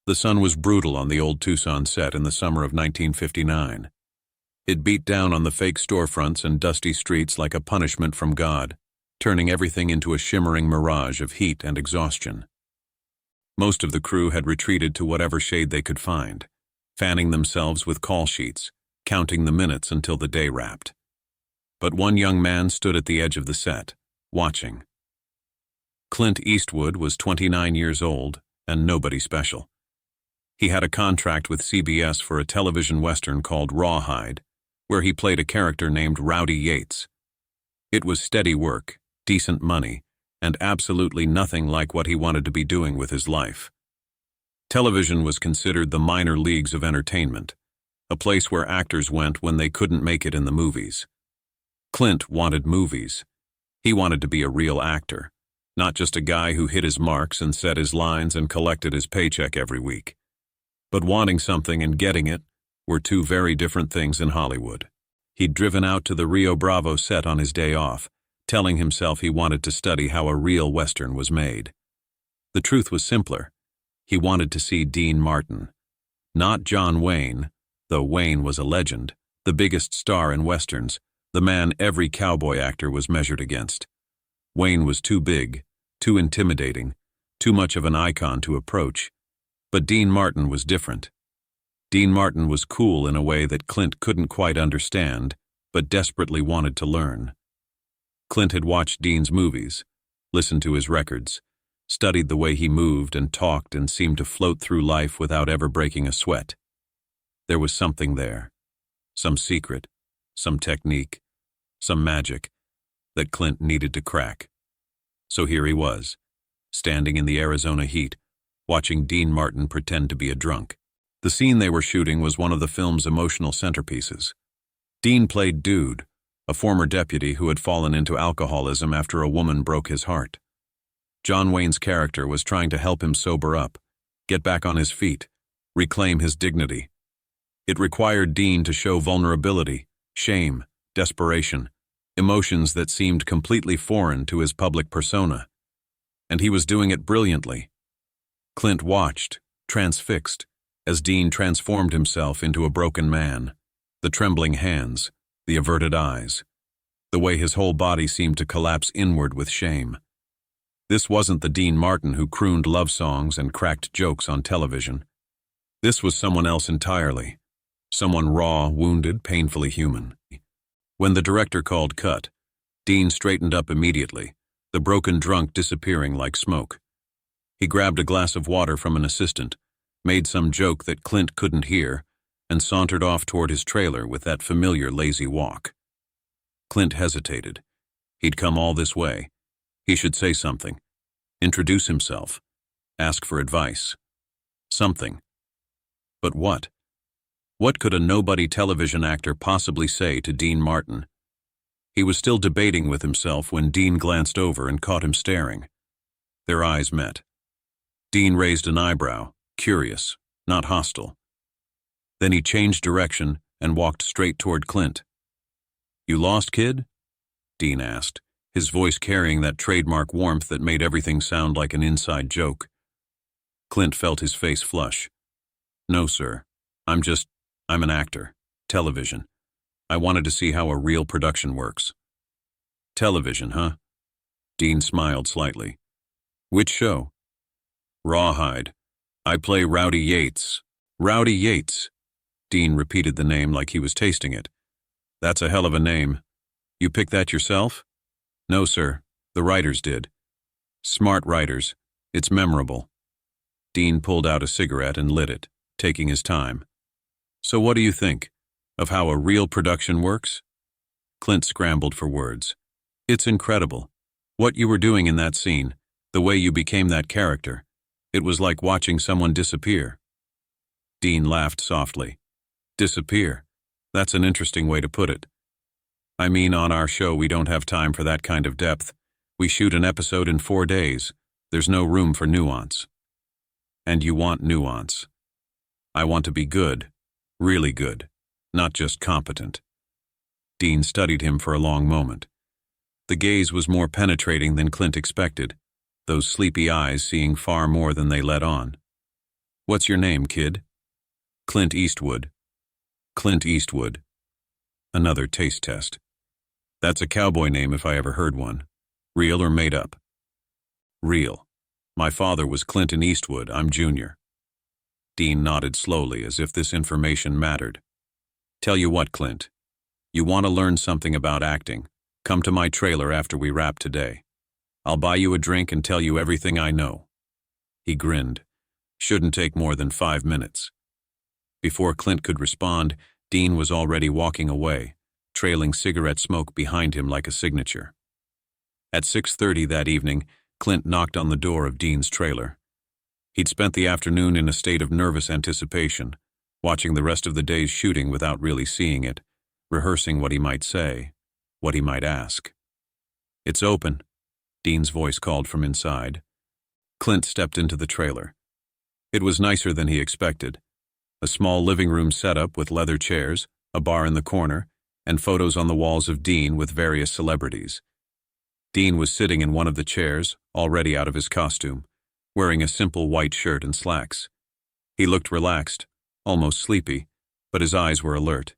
The sun was brutal on the old Tucson set in the summer of 1959. It beat down on the fake storefronts and dusty streets like a punishment from God, turning everything into a shimmering mirage of heat and exhaustion. Most of the crew had retreated to whatever shade they could find, fanning themselves with call sheets, counting the minutes until the day wrapped. But one young man stood at the edge of the set, watching. Clint Eastwood was 29 years old and nobody special. He had a contract with CBS for a television western called Rawhide, where he played a character named Rowdy Yates. It was steady work, decent money, and absolutely nothing like what he wanted to be doing with his life. Television was considered the minor leagues of entertainment, a place where actors went when they couldn't make it in the movies. Clint wanted movies. He wanted to be a real actor, not just a guy who hit his marks and said his lines and collected his paycheck every week. But wanting something and getting it were two very different things in Hollywood. He'd driven out to the Rio Bravo set on his day off, telling himself he wanted to study how a real Western was made. The truth was simpler. He wanted to see Dean Martin. Not John Wayne, though Wayne was a legend, the biggest star in Westerns, the man every cowboy actor was measured against. Wayne was too big, too intimidating, too much of an icon to approach. But Dean Martin was different. Dean Martin was cool in a way that Clint couldn't quite understand, but desperately wanted to learn. Clint had watched Dean's movies, listened to his records, studied the way he moved and talked and seemed to float through life without ever breaking a sweat. There was something there, some secret, some technique, some magic, that Clint needed to crack. So here he was, standing in the Arizona heat, watching Dean Martin pretend to be a drunk. The scene they were shooting was one of the film's emotional centerpieces. Dean played Dude, a former deputy who had fallen into alcoholism after a woman broke his heart. John Wayne's character was trying to help him sober up, get back on his feet, reclaim his dignity. It required Dean to show vulnerability, shame, desperation, emotions that seemed completely foreign to his public persona. And he was doing it brilliantly. Clint watched, transfixed, as Dean transformed himself into a broken man, the trembling hands, the averted eyes, the way his whole body seemed to collapse inward with shame. This wasn't the Dean Martin who crooned love songs and cracked jokes on television. This was someone else entirely, someone raw, wounded, painfully human. When the director called cut, Dean straightened up immediately, the broken drunk disappearing like smoke. He grabbed a glass of water from an assistant, made some joke that Clint couldn't hear, and sauntered off toward his trailer with that familiar lazy walk. Clint hesitated. He'd come all this way. He should say something, introduce himself, ask for advice. Something. But what? What could a nobody television actor possibly say to Dean Martin? He was still debating with himself when Dean glanced over and caught him staring. Their eyes met. Dean raised an eyebrow, curious, not hostile. Then he changed direction and walked straight toward Clint. "You lost, kid?" Dean asked, his voice carrying that trademark warmth that made everything sound like an inside joke. Clint felt his face flush. "No, sir. I'm an actor. Television. I wanted to see how a real production works." "Television, huh?" Dean smiled slightly. "Which show?" "Rawhide. I play Rowdy Yates." "Rowdy Yates." Dean repeated the name like he was tasting it. "That's a hell of a name. You picked that yourself?" "No, sir. The writers did." "Smart writers. It's memorable." Dean pulled out a cigarette and lit it, taking his time. "So what do you think of how a real production works?" Clint scrambled for words. "It's incredible. What you were doing in that scene, the way you became that character. It was like watching someone disappear." Dean laughed softly. "Disappear? That's an interesting way to put it. I mean, on our show we don't have time for that kind of depth. We shoot an episode in 4 days. There's no room for nuance." "And you want nuance." "I want to be good, really good, not just competent." Dean studied him for a long moment. The gaze was more penetrating than Clint expected, those sleepy eyes seeing far more than they let on. What's your name, kid? Clint Eastwood. Clint Eastwood. Another taste test. That's a cowboy name if I ever heard one. Real or made up? Real. My father was Clinton Eastwood, I'm Junior. Dean nodded slowly as if this information mattered. Tell you what, Clint. You want to learn something about acting? Come to my trailer after we wrap today. I'll buy you a drink and tell you everything I know. He grinned. Shouldn't take more than 5 minutes. Before Clint could respond, Dean was already walking away, trailing cigarette smoke behind him like a signature. At 6:30 that evening, Clint knocked on the door of Dean's trailer. He'd spent the afternoon in a state of nervous anticipation, watching the rest of the day's shooting without really seeing it, rehearsing what he might say, what he might ask. It's open, Dean's voice called from inside. Clint stepped into the trailer. It was nicer than he expected. A small living room setup with leather chairs, a bar in the corner, and photos on the walls of Dean with various celebrities. Dean was sitting in one of the chairs, already out of his costume, wearing a simple white shirt and slacks. He looked relaxed, almost sleepy, but his eyes were alert.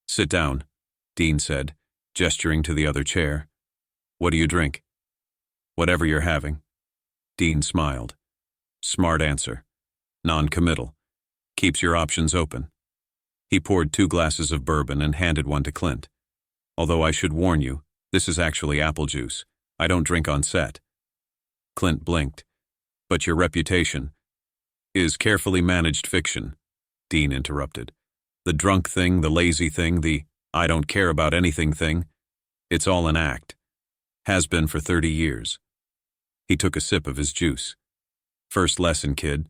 Sit down, Dean said, gesturing to the other chair. What do you drink? Whatever you're having. Dean smiled. Smart answer. Non-committal. Keeps your options open. He poured 2 glasses of bourbon and handed one to Clint. Although I should warn you, this is actually apple juice. I don't drink on set. Clint blinked. But your reputation is carefully managed fiction, Dean interrupted. The drunk thing, the lazy thing, the I don't care about anything thing, it's all an act. Has been for 30 years. He took a sip of his juice. First lesson, kid.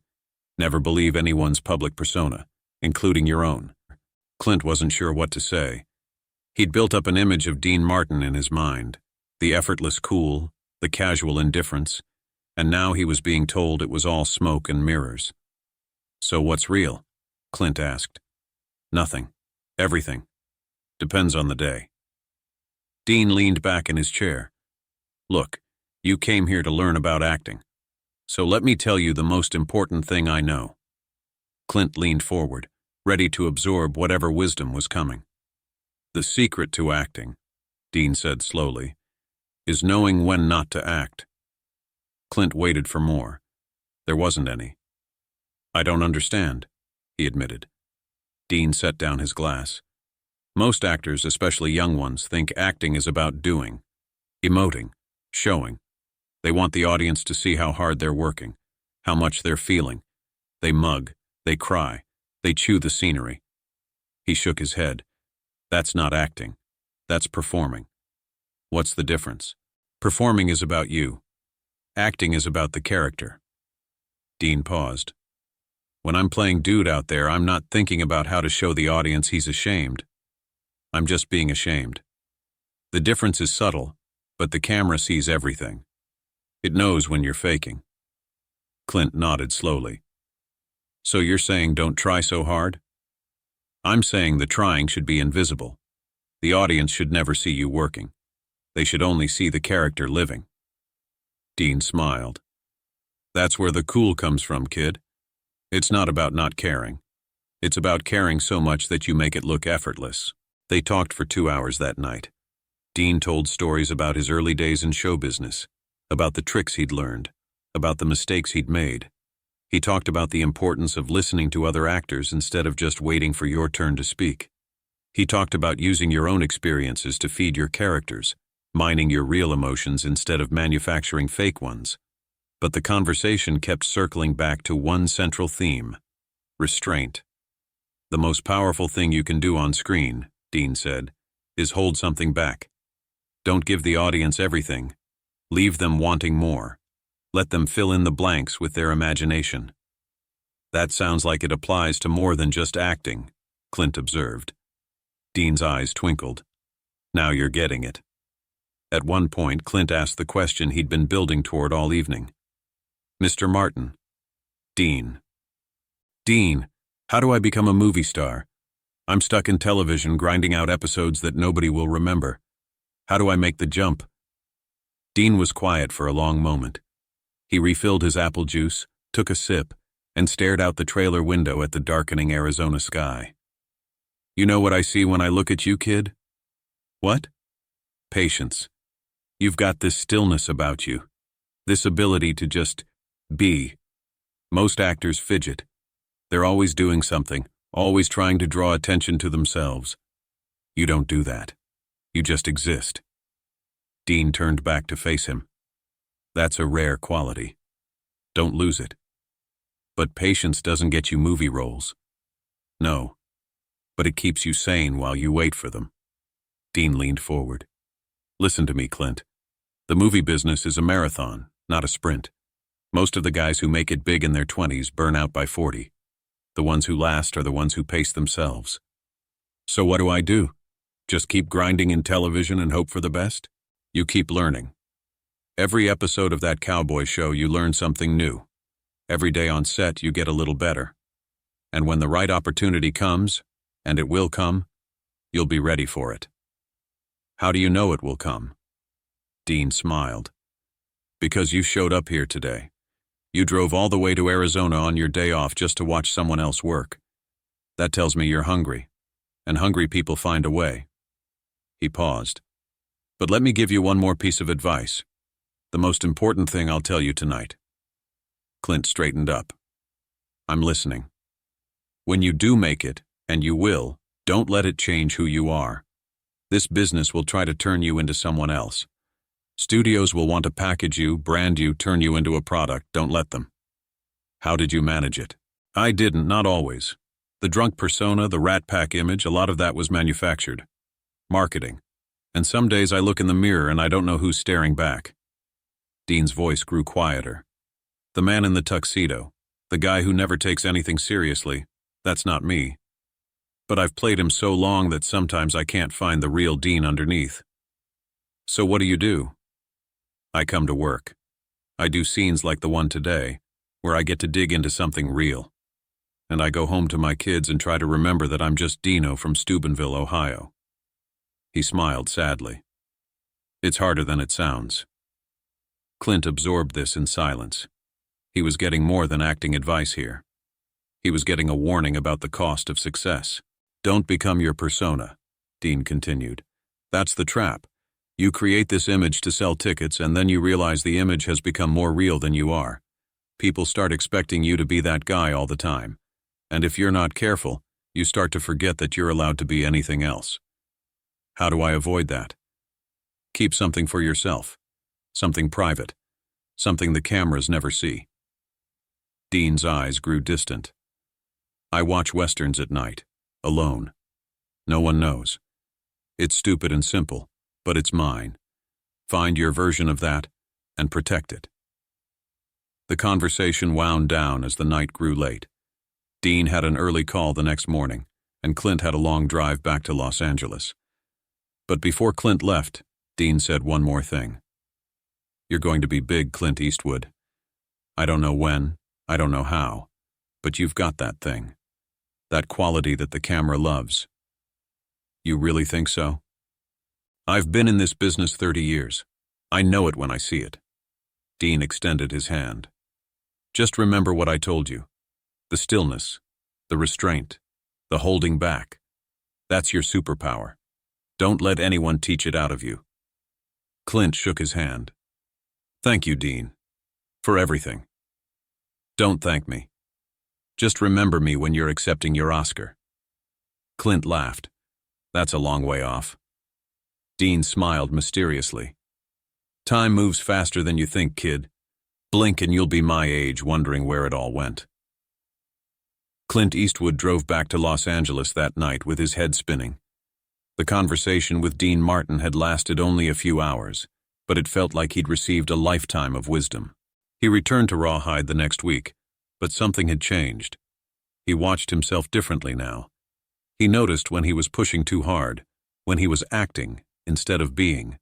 Never believe anyone's public persona, including your own. Clint wasn't sure what to say. He'd built up an image of Dean Martin in his mind, the effortless cool, the casual indifference, and now he was being told it was all smoke and mirrors. So what's real? Clint asked. Nothing. Everything. Depends on the day. Dean leaned back in his chair. Look, you came here to learn about acting. So let me tell you the most important thing I know. Clint leaned forward, ready to absorb whatever wisdom was coming. The secret to acting, Dean said slowly, is knowing when not to act. Clint waited for more. There wasn't any. I don't understand, he admitted. Dean set down his glass. Most actors, especially young ones, think acting is about doing, emoting, showing. They want the audience to see how hard they're working, how much they're feeling. They mug, they cry, they chew the scenery. He shook his head. That's not acting. That's performing. What's the difference? Performing is about you. Acting is about the character. Dean paused. When I'm playing dude out there, I'm not thinking about how to show the audience he's ashamed. I'm just being ashamed. The difference is subtle, but the camera sees everything. It knows when you're faking. Clint nodded slowly. So you're saying don't try so hard? I'm saying the trying should be invisible. The audience should never see you working. They should only see the character living. Dean smiled. That's where the cool comes from, kid. It's not about not caring. It's about caring so much that you make it look effortless. They talked for 2 hours that night. Dean told stories about his early days in show business, about the tricks he'd learned, about the mistakes he'd made. He talked about the importance of listening to other actors instead of just waiting for your turn to speak. He talked about using your own experiences to feed your characters, mining your real emotions instead of manufacturing fake ones. But the conversation kept circling back to one central theme: restraint. The most powerful thing you can do on screen, Dean said, is hold something back. Don't give the audience everything. Leave them wanting more. Let them fill in the blanks with their imagination. That sounds like it applies to more than just acting, Clint observed. Dean's eyes twinkled. Now you're getting it. At one point, Clint asked the question he'd been building toward all evening. Mr. Martin. Dean. Dean, how do I become a movie star? I'm stuck in television grinding out episodes that nobody will remember. How do I make the jump? Dean was quiet for a long moment. He refilled his apple juice, took a sip, and stared out the trailer window at the darkening Arizona sky. You know what I see when I look at you, kid? What? Patience. You've got this stillness about you. This ability to just be. Most actors fidget. They're always doing something, always trying to draw attention to themselves. You don't do that. You just exist. Dean turned back to face him. That's a rare quality. Don't lose it. But patience doesn't get you movie roles. No. But it keeps you sane while you wait for them. Dean leaned forward. Listen to me, Clint. The movie business is a marathon, not a sprint. Most of the guys who make it big in their 20s burn out by 40. The ones who last are the ones who pace themselves. So what do? Just keep grinding in television and hope for the best? You keep learning. Every episode of that cowboy show you learn something new. Every day on set you get a little better. And when the right opportunity comes, and it will come, you'll be ready for it. How do you know it will come? Dean smiled. Because you showed up here today. You drove all the way to Arizona on your day off just to watch someone else work. That tells me you're hungry. And hungry people find a way. He paused. But let me give you one more piece of advice. The most important thing I'll tell you tonight. Clint straightened up. I'm listening. When you do make it, and you will, don't let it change who you are. This business will try to turn you into someone else. Studios will want to package you, brand you, turn you into a product. Don't let them. How did you manage it? I didn't, not always. The drunk persona, the Rat Pack image, a lot of that was manufactured. Marketing. And some days I look in the mirror and I don't know who's staring back. Dean's voice grew quieter. The man in the tuxedo, the guy who never takes anything seriously, that's not me. But I've played him so long that sometimes I can't find the real Dean underneath. So what do? I come to work. I do scenes like the one today, where I get to dig into something real. And I go home to my kids and try to remember that I'm just Dino from Steubenville, Ohio. He smiled sadly. It's harder than it sounds. Clint absorbed this in silence. He was getting more than acting advice here. He was getting a warning about the cost of success. Don't become your persona, Dean continued. That's the trap. You create this image to sell tickets and then you realize the image has become more real than you are. People start expecting you to be that guy all the time. And if you're not careful, you start to forget that you're allowed to be anything else. How do I avoid that? Keep something for yourself. Something private. Something the cameras never see. Dean's eyes grew distant. I watch westerns at night, alone. No one knows. It's stupid and simple, but it's mine. Find your version of that and protect it. The conversation wound down as the night grew late. Dean had an early call the next morning, and Clint had a long drive back to Los Angeles. But before Clint left, Dean said one more thing. You're going to be big, Clint Eastwood. I don't know when, I don't know how, but you've got that thing. That quality that the camera loves. You really think so? I've been in this business 30 years. I know it when I see it. Dean extended his hand. Just remember what I told you. The stillness, the restraint, the holding back. That's your superpower. Don't let anyone teach it out of you. Clint shook his hand. Thank you, Dean. For everything. Don't thank me. Just remember me when you're accepting your Oscar. Clint laughed. That's a long way off. Dean smiled mysteriously. Time moves faster than you think, kid. Blink and you'll be my age wondering where it all went. Clint Eastwood drove back to Los Angeles that night with his head spinning. The conversation with Dean Martin had lasted only a few hours, but it felt like he'd received a lifetime of wisdom. He returned to Rawhide the next week, but something had changed. He watched himself differently now. He noticed when he was pushing too hard, when he was acting instead of being.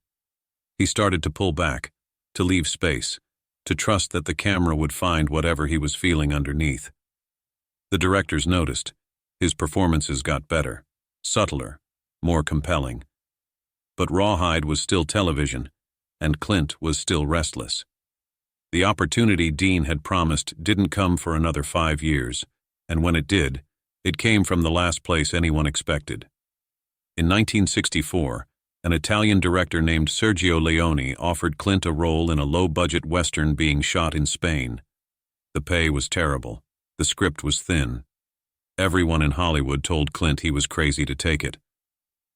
He started to pull back, to leave space, to trust that the camera would find whatever he was feeling underneath. The directors noticed. His performances got better, subtler, more compelling. But Rawhide was still television, and Clint was still restless. The opportunity Dean had promised didn't come for another 5 years, and when it did, it came from the last place anyone expected. In 1964, an Italian director named Sergio Leone offered Clint a role in a low-budget Western being shot in Spain. The pay was terrible. The script was thin. Everyone in Hollywood told Clint he was crazy to take it.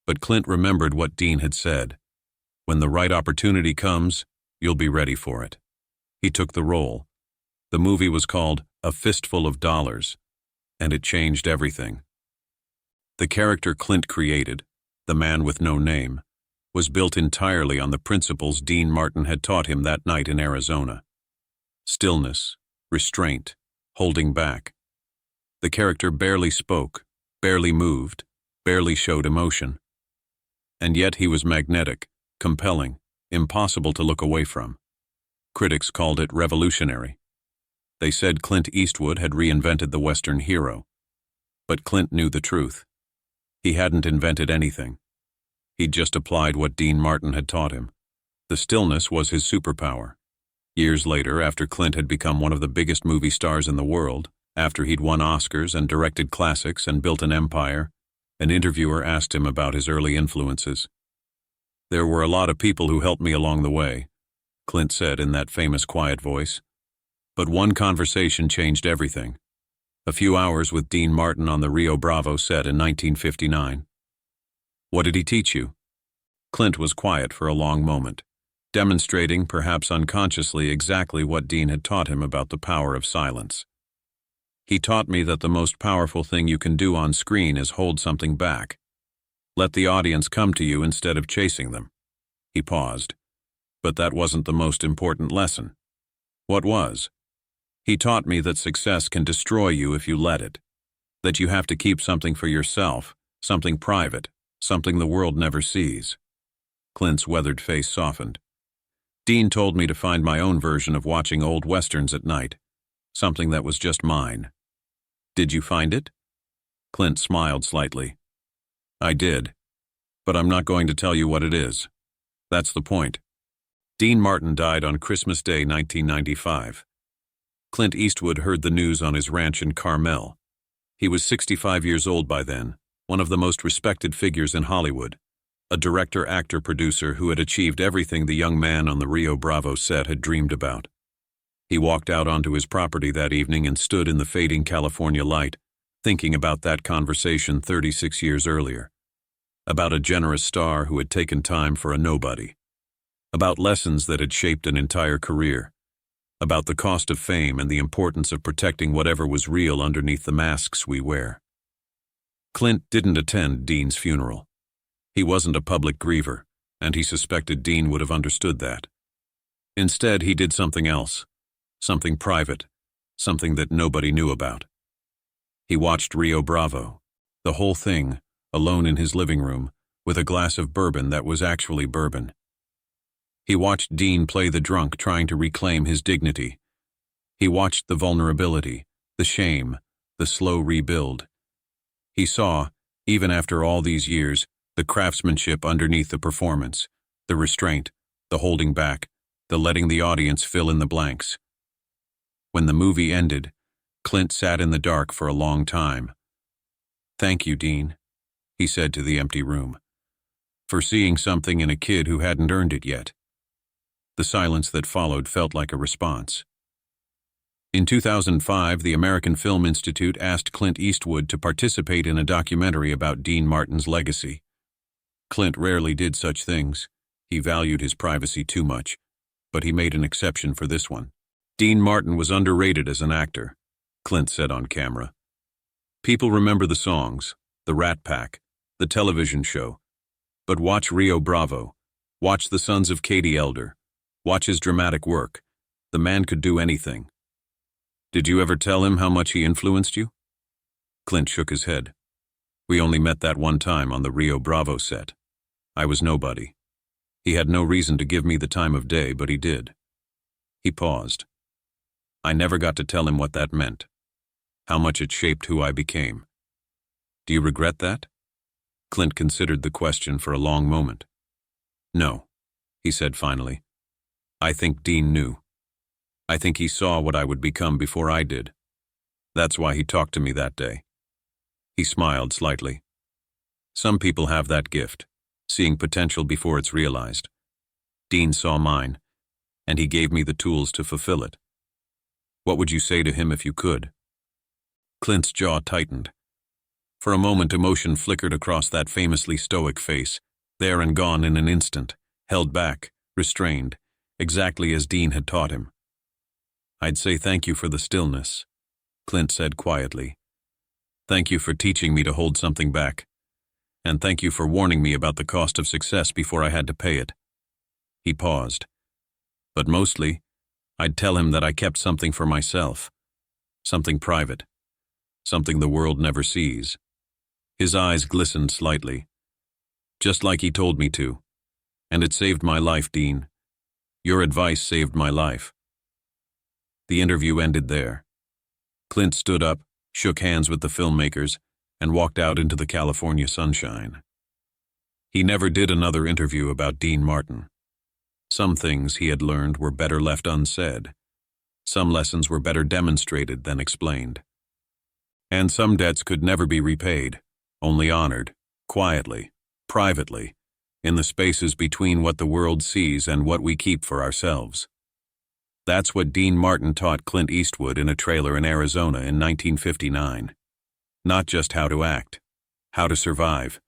But Clint remembered what Dean had said. When the right opportunity comes, you'll be ready for it. He took the role. The movie was called A Fistful of Dollars, and it changed everything. The character Clint created, the man with no name, was built entirely on the principles Dean Martin had taught him that night in Arizona. Stillness, restraint, holding back. The character barely spoke, barely moved, barely showed emotion. And yet he was magnetic, compelling, impossible to look away from. Critics called it revolutionary. They said Clint Eastwood had reinvented the Western hero. But Clint knew the truth. He hadn't invented anything. He'd just applied what Dean Martin had taught him. The stillness was his superpower. Years later, after Clint had become one of the biggest movie stars in the world, after he'd won Oscars and directed classics and built an empire, an interviewer asked him about his early influences. "There were a lot of people who helped me along the way," Clint said in that famous quiet voice. But one conversation changed everything. A few hours with Dean Martin on the Rio Bravo set in 1959. "What did he teach you?" Clint was quiet for a long moment, demonstrating, perhaps unconsciously, exactly what Dean had taught him about the power of silence. "He taught me that the most powerful thing you can do on screen is hold something back. Let the audience come to you instead of chasing them." He paused. "But that wasn't the most important lesson." "What was?" "He taught me that success can destroy you if you let it. That you have to keep something for yourself, something private, something the world never sees." Clint's weathered face softened. "Dean told me to find my own version of watching old westerns at night, something that was just mine." "Did you find it?" Clint smiled slightly. "I did, but I'm not going to tell you what it is. That's the point." Dean Martin died on Christmas Day 1995. Clint Eastwood heard the news on his ranch in Carmel. He was 65 years old by then, one of the most respected figures in Hollywood, a director, actor, producer who had achieved everything the young man on the Rio Bravo set had dreamed about. He walked out onto his property that evening and stood in the fading California light, thinking about that conversation 36 years earlier. About a generous star who had taken time for a nobody. About lessons that had shaped an entire career. About the cost of fame and the importance of protecting whatever was real underneath the masks we wear. Clint didn't attend Dean's funeral. He wasn't a public griever, and he suspected Dean would have understood that. Instead, he did something else. Something private, something that nobody knew about. He watched Rio Bravo, the whole thing, alone in his living room, with a glass of bourbon that was actually bourbon. He watched Dean play the drunk trying to reclaim his dignity. He watched the vulnerability, the shame, the slow rebuild. He saw, even after all these years, the craftsmanship underneath the performance, the restraint, the holding back, the letting the audience fill in the blanks. When the movie ended, Clint sat in the dark for a long time. "Thank you, Dean," he said to the empty room, "for seeing something in a kid who hadn't earned it yet." The silence that followed felt like a response. In 2005, the American Film Institute asked Clint Eastwood to participate in a documentary about Dean Martin's legacy. Clint rarely did such things. He valued his privacy too much, but he made an exception for this one. "Dean Martin was underrated as an actor," Clint said on camera. "People remember the songs, the Rat Pack, the television show. But watch Rio Bravo. Watch The Sons of Katie Elder. Watch his dramatic work. The man could do anything." "Did you ever tell him how much he influenced you?" Clint shook his head. "We only met that one time on the Rio Bravo set. I was nobody. He had no reason to give me the time of day, but he did." He paused. "I never got to tell him what that meant, how much it shaped who I became. Do you regret that?" Clint considered the question for a long moment. "No," he said finally. "I think Dean knew. I think he saw what I would become before I did. That's why he talked to me that day. He smiled slightly. Some people have that gift, seeing potential before it's realized. Dean saw mine, and he gave me the tools to fulfill it. What would you say to him if you could? Clint's jaw tightened. For a moment, emotion flickered across that famously stoic face, there and gone in an instant, held back, restrained, exactly as Dean had taught him. I'd say thank you for the stillness, Clint said quietly. Thank you for teaching me to hold something back. And thank you for warning me about the cost of success before I had to pay it. He paused. But mostly, I'd tell him that I kept something for myself. Something private. Something the world never sees. His eyes glistened slightly. Just like he told me to. And it saved my life, Dean. Your advice saved my life. The interview ended there. Clint stood up, shook hands with the filmmakers, and walked out into the California sunshine. He never did another interview about Dean Martin. Some things he had learned were better left unsaid. Some lessons were better demonstrated than explained. And some debts could never be repaid, only honored, quietly, privately, in the spaces between what the world sees and what we keep for ourselves. That's what Dean Martin taught Clint Eastwood in a trailer in Arizona in 1959. Not just how to act, how to survive,